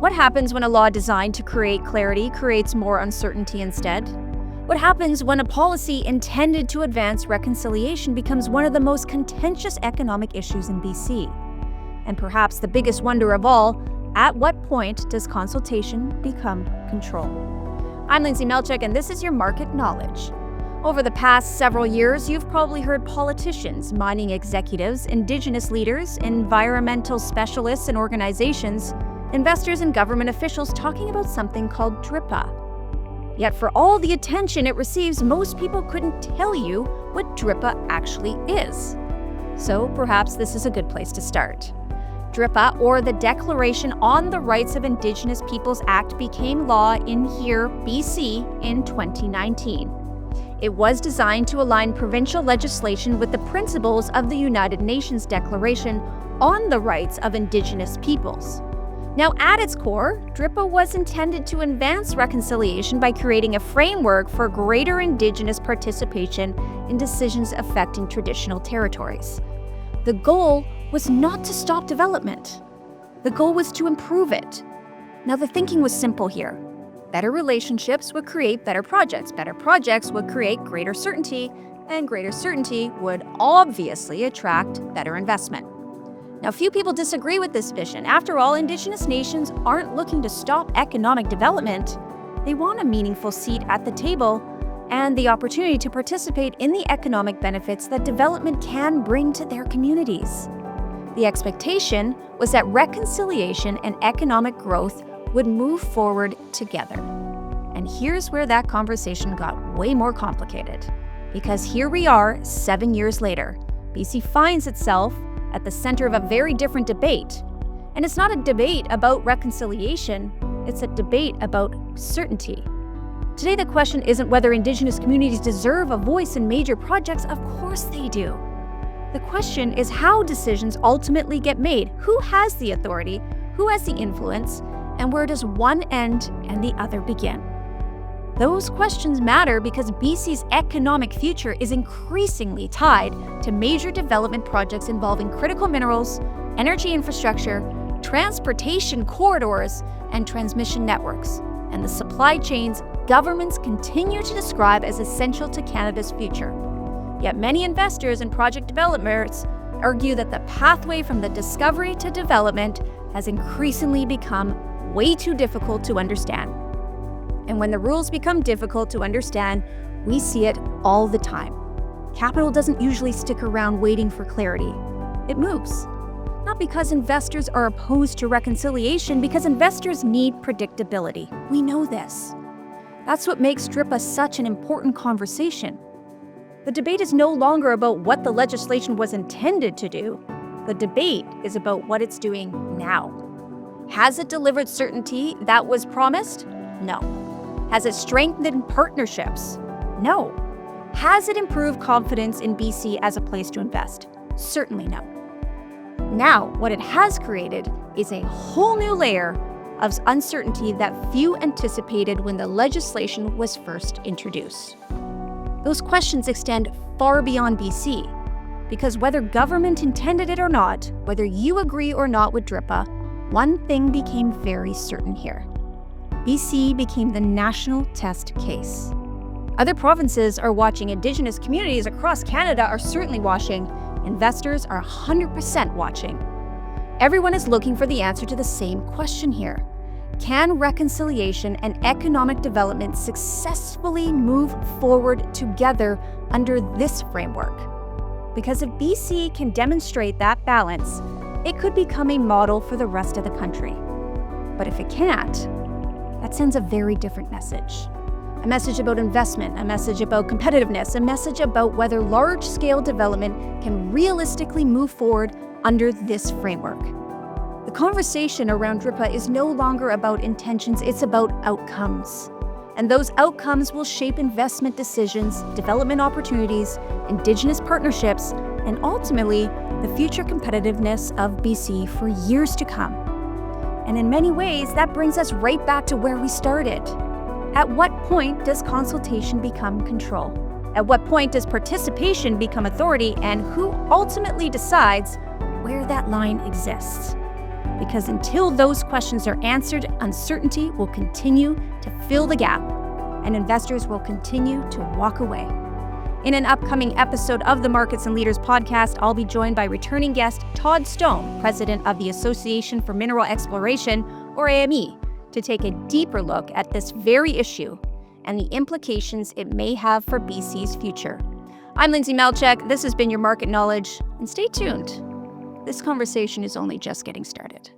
What happens when a law designed to create clarity creates more uncertainty instead? What happens when a policy intended to advance reconciliation becomes one of the most contentious economic issues in BC? And perhaps the biggest wonder of all, at what point does consultation become control? I'm Lyndsay Malchuk, and this is your Market Knowledge. Over the past several years, you've probably heard politicians, mining executives, Indigenous leaders, environmental specialists and organizations, investors and government officials talking about something called DRIPA. Yet for all the attention it receives, most people couldn't tell you what DRIPA actually is. So perhaps this is a good place to start. DRIPA, or the Declaration on the Rights of Indigenous Peoples Act, became law in here, BC, in 2019. It was designed to align provincial legislation with the principles of the United Nations Declaration on the Rights of Indigenous Peoples. Now, at its core, DRIPA was intended to advance reconciliation by creating a framework for greater Indigenous participation in decisions affecting traditional territories. The goal was not to stop development. The goal was to improve it. Now, the thinking was simple here. Better relationships would create better projects. Better projects would create greater certainty, and greater certainty would obviously attract better investment. Now, few people disagree with this vision. After all, Indigenous nations aren't looking to stop economic development. They want a meaningful seat at the table and the opportunity to participate in the economic benefits that development can bring to their communities. The expectation was that reconciliation and economic growth would move forward together. And here's where that conversation got way more complicated. Because here we are, 7 years later. BC finds itself at the center of a very different debate. And it's not a debate about reconciliation, it's a debate about certainty. Today, the question isn't whether Indigenous communities deserve a voice in major projects. Of course they do. The question is how decisions ultimately get made. Who has the authority? Who has the influence? And where does one end and the other begin? Those questions matter because BC's economic future is increasingly tied to major development projects involving critical minerals, energy infrastructure, transportation corridors, and transmission networks, and the supply chains governments continue to describe as essential to Canada's future. Yet many investors and project developers argue that the pathway from the discovery to development has increasingly become way too difficult to understand. And when the rules become difficult to understand, we see it all the time. Capital doesn't usually stick around waiting for clarity. It moves. Not because investors are opposed to reconciliation, because investors need predictability. We know this. That's what makes DRIPA such an important conversation. The debate is no longer about what the legislation was intended to do. The debate is about what it's doing now. Has it delivered certainty that was promised? No. Has it strengthened partnerships? No. Has it improved confidence in BC as a place to invest? Certainly no. Now, what it has created is a whole new layer of uncertainty that few anticipated when the legislation was first introduced. Those questions extend far beyond BC, because whether government intended it or not, whether you agree or not with DRIPA, one thing became very certain here. BC became the national test case. Other provinces are watching. Indigenous communities across Canada are certainly watching. Investors are 100% watching. Everyone is looking for the answer to the same question here. Can reconciliation and economic development successfully move forward together under this framework? Because if BC can demonstrate that balance, it could become a model for the rest of the country. But if it can't, that sends a very different message. A message about investment, a message about competitiveness, a message about whether large-scale development can realistically move forward under this framework. The conversation around DRIPA is no longer about intentions, it's about outcomes. And those outcomes will shape investment decisions, development opportunities, Indigenous partnerships, and ultimately, the future competitiveness of BC for years to come. And in many ways, that brings us right back to where we started. At what point does consultation become control? At what point does participation become authority, and who ultimately decides where that line exists? Because until those questions are answered, uncertainty will continue to fill the gap, and investors will continue to walk away. In an upcoming episode of the Markets and Leaders podcast, I'll be joined by returning guest Todd Stone, president of the Association for Mineral Exploration, or AME, to take a deeper look at this very issue and the implications it may have for BC's future. I'm Lyndsay Malchuk. This has been your Market Knowledge, and stay tuned. This conversation is only just getting started.